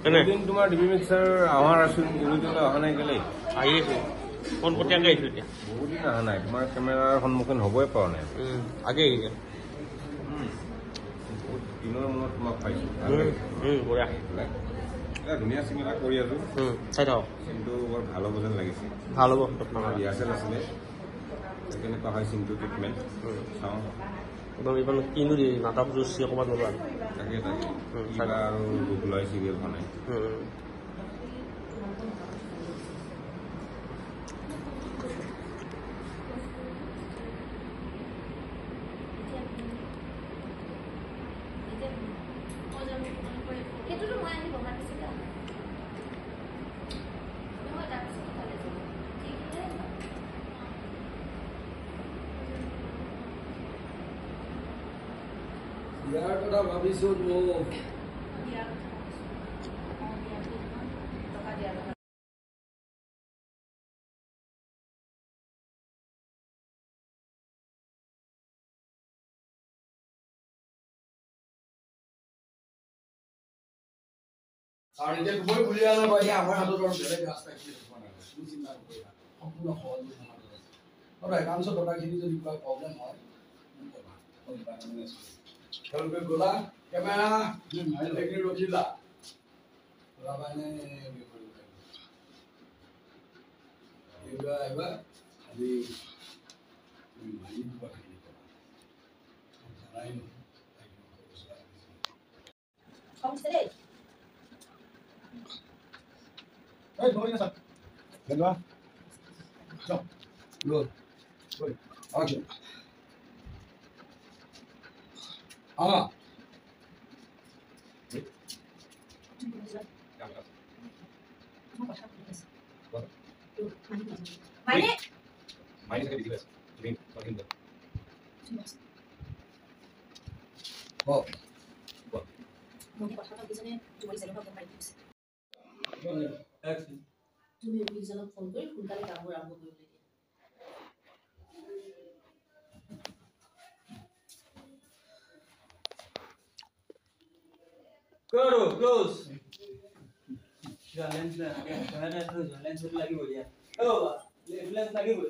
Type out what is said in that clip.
তোমাৰ DB mixer আমাৰ আছিল বহুদিন অহা নাই কেলে আহি আছে পোনপটীয়াকৈ আহিছোঁ এতিয়া বহুত দিন অহা নাই তোমাৰ কেমেৰাৰ সন্মুখীন হ'বই পৰা নাই আগে আহিছে বহুত দিনৰ মূৰত তোমাক পাইছোঁ বঢ়িয়া এটা ধুনীয়া চিনেমা কৰি আছোঁ চাই থাকক চিনটো বৰ ভাল হ'ব যেন লাগিছে ভাল হ'ব ৰিহাৰ্চেল আছিলে কেনেকুৱা হয় চিনটো ট্ৰিটমেণ্ট চাওঁ একদম ইমান কিনো নাটক জুচি অকণমান ল'লো আৰু তাকে কিবা আৰু ৰূপ লয় চিৰিয়েলখনে ইয়াৰ কথা ভাবিছো মোক আৰু এতিয়া তুমি বুলিয়া না ভাই আমাৰ হাতত আৰু বেলেগ ৰাস্তা কি আছে না তুমি চিন্তা নকৰিবা সম্পূৰ্ণ সহজ সমাধান আছে আৰু একাংশ টকাখিনি যদি কিবা প্ৰব্লেম হয় তেওঁলোকে গলা কেমেৰা একদিন ৰখিলা ৰাবানে এইবাৰ এবাৰ খালি মানি দিব খালি জানাই নহয় Hey, go in, sir. Good one. Jump. Good. Good. Action. Mine is a bit less. Green, working the. Oh. What? তুমি বুইজনক ফোন কৰি সোনকালে কামবোৰ আৰম্ভ কৰিবলৈ দিয়া करो क्लोज लेंस लेंस लगी बोल यार ओ लेंस लगी बोल